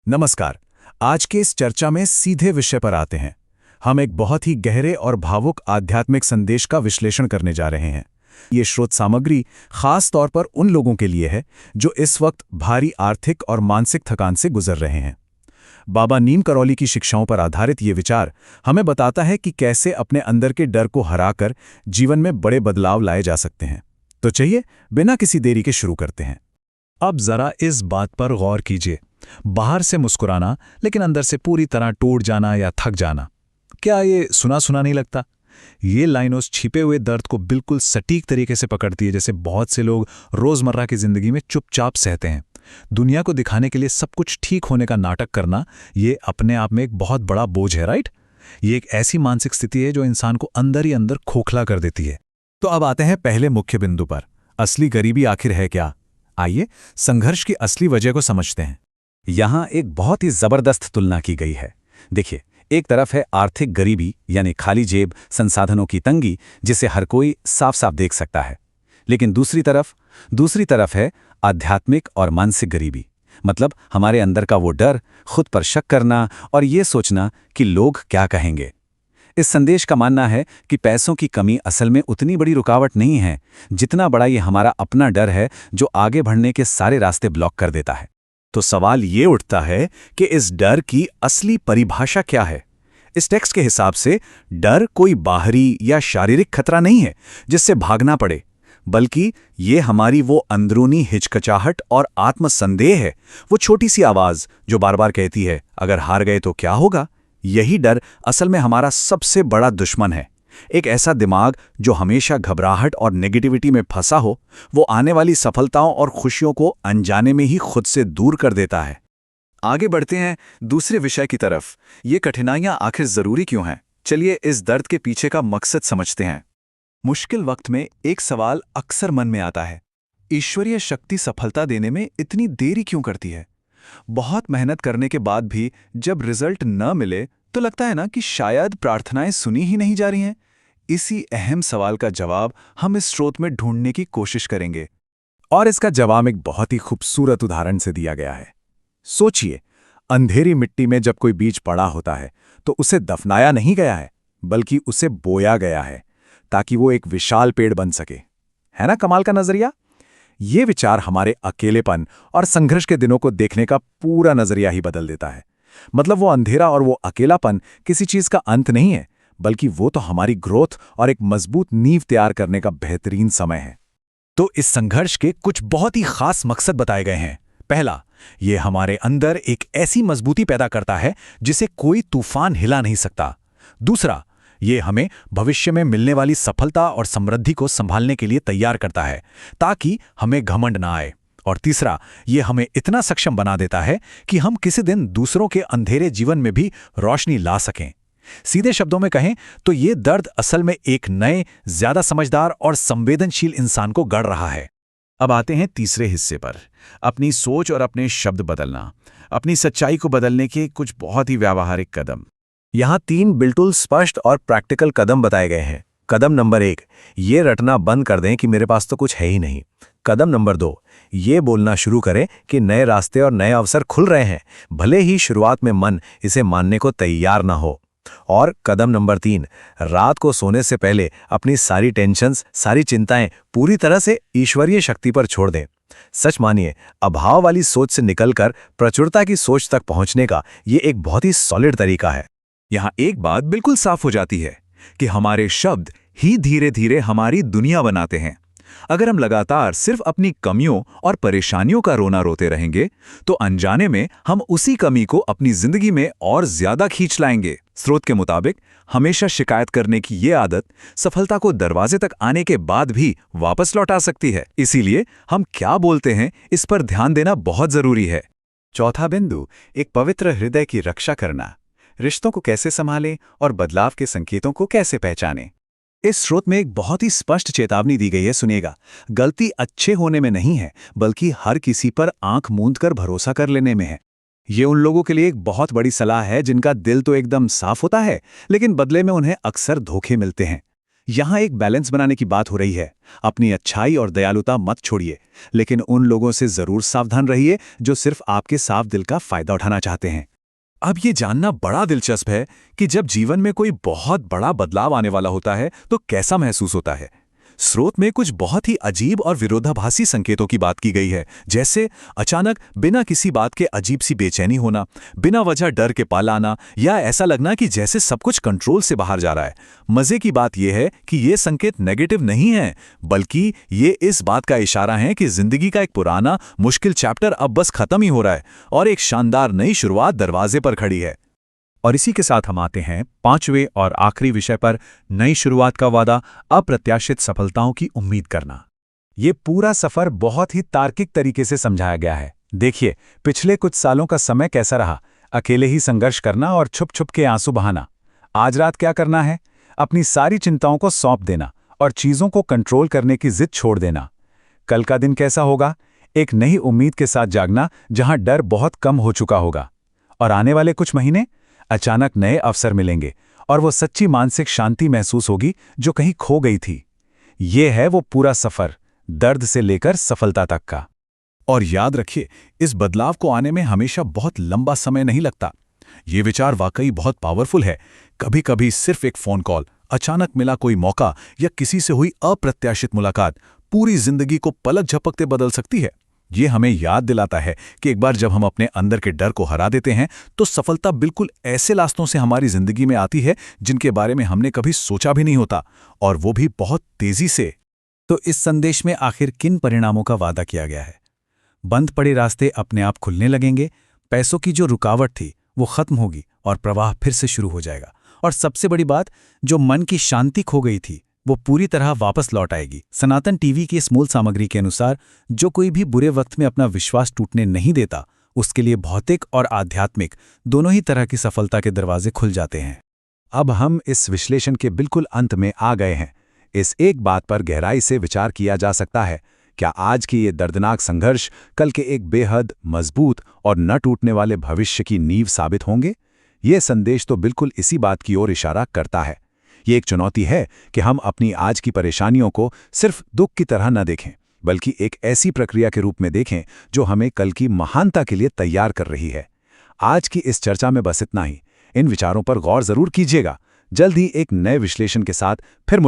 नमस्कार। आज के इस चर्चा में सीधे विषय पर आते हैं। हम एक बहुत ही गहरे और भावुक आध्यात्मिक संदेश का विश्लेषण करने जा रहे हैं। ये स्रोत सामग्री खास तौर पर उन लोगों के लिए है जो इस वक्त भारी आर्थिक और मानसिक थकान से गुजर रहे हैं। बाबा नीम करौली की शिक्षाओं पर आधारित ये विचार हमें बताता है कि कैसे अपने अंदर के डर को हराकर जीवन में बड़े बदलाव लाए जा सकते हैं। तो चलिए बिना किसी देरी के शुरू करते हैं। अब जरा इस बात पर गौर कीजिए, बाहर से मुस्कुराना लेकिन अंदर से पूरी तरह टूट जाना या थक जाना, क्या ये सुना सुना नहीं लगता? ये लाइन उस छिपे हुए दर्द को बिल्कुल सटीक तरीके से पकड़ती है, जैसे बहुत से लोग रोजमर्रा की जिंदगी में चुपचाप सहते हैं। दुनिया को दिखाने के लिए सब कुछ ठीक होने का नाटक करना, ये अपने आप में एक बहुत बड़ा बोझ है, राइट? ये एक ऐसी मानसिक स्थिति है जो इंसान को अंदर ही अंदर खोखला कर देती है। तो अब आते हैं पहले मुख्य बिंदु पर। असली गरीबी आखिर है क्या? आइए संघर्ष की असली वजह को समझते हैं। यहां एक बहुत ही जबरदस्त तुलना की गई है। देखिए, एक तरफ है आर्थिक गरीबी यानी खाली जेब, संसाधनों की तंगी, जिसे हर कोई साफ साफ देख सकता है। लेकिन दूसरी तरफ है आध्यात्मिक और मानसिक गरीबी, मतलब हमारे अंदर का वो डर, खुद पर शक करना और ये सोचना कि लोग क्या कहेंगे। इस संदेश का मानना है कि पैसों की कमी असल में उतनी बड़ी रुकावट नहीं है जितना बड़ा ये हमारा अपना डर है, जो आगे बढ़ने के सारे रास्ते ब्लॉक कर देता है। तो सवाल ये उठता है कि इस डर की असली परिभाषा क्या है? इस टेक्स्ट के हिसाब से डर कोई बाहरी या शारीरिक खतरा नहीं है जिससे भागना पड़े, बल्कि ये हमारी वो अंदरूनी हिचकिचाहट और आत्मसंदेह है, वो छोटी सी आवाज जो बार बार कहती है, अगर हार गए तो क्या होगा? यही डर असल में हमारा सबसे बड़ा दुश्मन है। एक ऐसा दिमाग जो हमेशा घबराहट और नेगेटिविटी में फंसा हो, वो आने वाली सफलताओं और खुशियों को अनजाने में ही खुद से दूर कर देता है। आगे बढ़ते हैं दूसरे विषय की तरफ। ये कठिनाइयां आखिर जरूरी क्यों हैं? चलिए इस दर्द के पीछे का मकसद समझते हैं। मुश्किल वक्त में एक सवाल अक्सर मन में आता है, ईश्वरीय शक्ति सफलता देने में इतनी देरी क्यों करती है? बहुत मेहनत करने के बाद भी जब रिजल्ट न मिले तो लगता है ना कि शायद प्रार्थनाएं सुनी ही नहीं जा रही हैं। इसी अहम सवाल का जवाब हम इस स्रोत में ढूंढने की कोशिश करेंगे। और इसका जवाब एक बहुत ही खूबसूरत उदाहरण से दिया गया है। सोचिए, अंधेरी मिट्टी में जब कोई बीज पड़ा होता है तो उसे दफनाया नहीं गया है, बल्कि उसे बोया गया है ताकि वो एक विशाल पेड़ बन सके। है ना कमाल का नजरिया? ये विचार हमारे अकेलेपन और संघर्ष के दिनों को देखने का पूरा नजरिया ही बदल देता है। मतलब वो अंधेरा और वो अकेलापन किसी चीज का अंत नहीं है, बल्कि वो तो हमारी ग्रोथ और एक मजबूत नींव तैयार करने का बेहतरीन समय है। तो इस संघर्ष के कुछ बहुत ही खास मकसद बताए गए हैं। पहला, ये हमारे अंदर एक ऐसी मजबूती पैदा करता है जिसे कोई तूफान हिला नहीं सकता। दूसरा, ये हमें भविष्य में मिलने वाली सफलता और समृद्धि को संभालने के लिए तैयार करता है ताकि हमें घमंड ना आए। और तीसरा, ये हमें इतना सक्षम बना देता है कि हम किसी दिन दूसरों के अंधेरे जीवन में भी रोशनी ला सकें। सीधे शब्दों में कहें तो ये दर्द असल में एक नए, ज्यादा समझदार और संवेदनशील इंसान को गढ़ रहा है। अब आते हैं तीसरे हिस्से पर, अपनी सोच और अपने शब्द बदलना, अपनी सच्चाई को बदलने के कुछ बहुत ही व्यावहारिक कदम। यहाँ 3 बिल्कुल स्पष्ट और प्रैक्टिकल कदम बताए गए हैं। कदम नंबर 1, ये रटना बंद कर दें कि मेरे पास तो कुछ है ही नहीं। कदम नंबर 2, ये बोलना शुरू करें कि नए रास्ते और नए अवसर खुल रहे हैं, भले ही शुरुआत में मन इसे मानने को तैयार ना हो। और कदम नंबर 3, रात को सोने से पहले अपनी सारी टेंशन्स, सारी चिंताएं पूरी तरह से ईश्वरीय शक्ति पर छोड़ दें। सच मानिए, अभाव वाली सोच से निकलकर प्रचुरता की सोच तक पहुंचने का ये एक बहुत ही सॉलिड तरीका है। यहाँ एक बात बिल्कुल साफ हो जाती है कि हमारे शब्द ही धीरे धीरे हमारी दुनिया बनाते हैं। अगर हम लगातार सिर्फ अपनी कमियों और परेशानियों का रोना रोते रहेंगे तो अनजाने में हम उसी कमी को अपनी जिंदगी में और ज्यादा खींच लाएंगे। स्रोत के मुताबिक हमेशा शिकायत करने की ये आदत सफलता को दरवाजे तक आने के बाद भी वापस लौटा सकती है। इसीलिए हम क्या बोलते हैं इस पर ध्यान देना बहुत जरूरी है। चौथा बिंदु, एक पवित्र हृदय की रक्षा करना। रिश्तों को कैसे संभालें और बदलाव के संकेतों को कैसे पहचानें? इस स्रोत में एक बहुत ही स्पष्ट चेतावनी दी गई है, सुनिएगा। गलती अच्छे होने में नहीं है, बल्कि हर किसी पर आंख मूंद कर भरोसा कर लेने में है। ये उन लोगों के लिए एक बहुत बड़ी सलाह है जिनका दिल तो एकदम साफ होता है, लेकिन बदले में उन्हें अक्सर धोखे मिलते हैं। यहाँ एक बैलेंस बनाने की बात हो रही है। अपनी अच्छाई और दयालुता मत छोड़िए, लेकिन उन लोगों से जरूर सावधान रहिए जो सिर्फ आपके साफ दिल का फायदा उठाना चाहते हैं। अब ये जानना बड़ा दिलचस्प है कि जब जीवन में कोई बहुत बड़ा बदलाव आने वाला होता है तो कैसा महसूस होता है। स्रोत में कुछ बहुत ही अजीब और विरोधाभासी संकेतों की बात की गई है, जैसे अचानक बिना किसी बात के अजीब सी बेचैनी होना, बिना वजह डर के पाला आना, या ऐसा लगना कि जैसे सब कुछ कंट्रोल से बाहर जा रहा है। मजे की बात यह है कि ये संकेत नेगेटिव नहीं है, बल्कि ये इस बात का इशारा है कि जिंदगी का एक पुराना मुश्किल चैप्टर अब बस खत्म ही हो रहा है और एक शानदार नई शुरुआत दरवाजे पर खड़ी है। और इसी के साथ हम आते हैं पांचवें और आखिरी विषय पर, नई शुरुआत का वादा, अप्रत्याशित सफलताओं की उम्मीद करना। ये पूरा सफर बहुत ही तार्किक तरीके से समझाया गया है। देखिए, पिछले कुछ सालों का समय कैसा रहा, अकेले ही संघर्ष करना और छुप छुप के आंसू बहाना। आज रात क्या करना है? अपनी सारी चिंताओं को सौंप देना और चीजों को कंट्रोल करने की जिद छोड़ देना। कल का दिन कैसा होगा? एक नई उम्मीद के साथ जागना जहां डर बहुत कम हो चुका होगा। और आने वाले कुछ महीने अचानक नए अवसर मिलेंगे और वो सच्ची मानसिक शांति महसूस होगी जो कहीं खो गई थी। ये है वो पूरा सफर, दर्द से लेकर सफलता तक का। और याद रखिए, इस बदलाव को आने में हमेशा बहुत लंबा समय नहीं लगता। ये विचार वाकई बहुत पावरफुल है। कभी कभी सिर्फ एक फोन कॉल, अचानक मिला कोई मौका या किसी से हुई अप्रत्याशित मुलाकात पूरी जिंदगी को पलक झपकते बदल सकती है। ये हमें याद दिलाता है कि एक बार जब हम अपने अंदर के डर को हरा देते हैं तो सफलता बिल्कुल ऐसे रास्तों से हमारी जिंदगी में आती है जिनके बारे में हमने कभी सोचा भी नहीं होता, और वो भी बहुत तेजी से। तो इस संदेश में आखिर किन परिणामों का वादा किया गया है? बंद पड़े रास्ते अपने आप खुलने लगेंगे, पैसों की जो रुकावट थी वो खत्म होगी और प्रवाह फिर से शुरू हो जाएगा। और सबसे बड़ी बात, जो मन की शांति खो गई थी वो पूरी तरह वापस लौट आएगी। सनातन टीवी की इस मूल सामग्री के अनुसार, जो कोई भी बुरे वक्त में अपना विश्वास टूटने नहीं देता, उसके लिए भौतिक और आध्यात्मिक दोनों ही तरह की सफलता के दरवाजे खुल जाते हैं। अब हम इस विश्लेषण के बिल्कुल अंत में आ गए हैं। इस एक बात पर गहराई से विचार किया जा सकता है, क्या आज की ये दर्दनाक संघर्ष कल के एक बेहद मजबूत और न टूटने वाले भविष्य की नींव साबित होंगे? ये संदेश तो बिल्कुल इसी बात की ओर इशारा करता है। ये एक चुनौती है कि हम अपनी आज की परेशानियों को सिर्फ दुख की तरह न देखें, बल्कि एक ऐसी प्रक्रिया के रूप में देखें जो हमें कल की महानता के लिए तैयार कर रही है। आज की इस चर्चा में बस इतना ही। इन विचारों पर गौर जरूर कीजिएगा। जल्द ही एक नए विश्लेषण के साथ फिर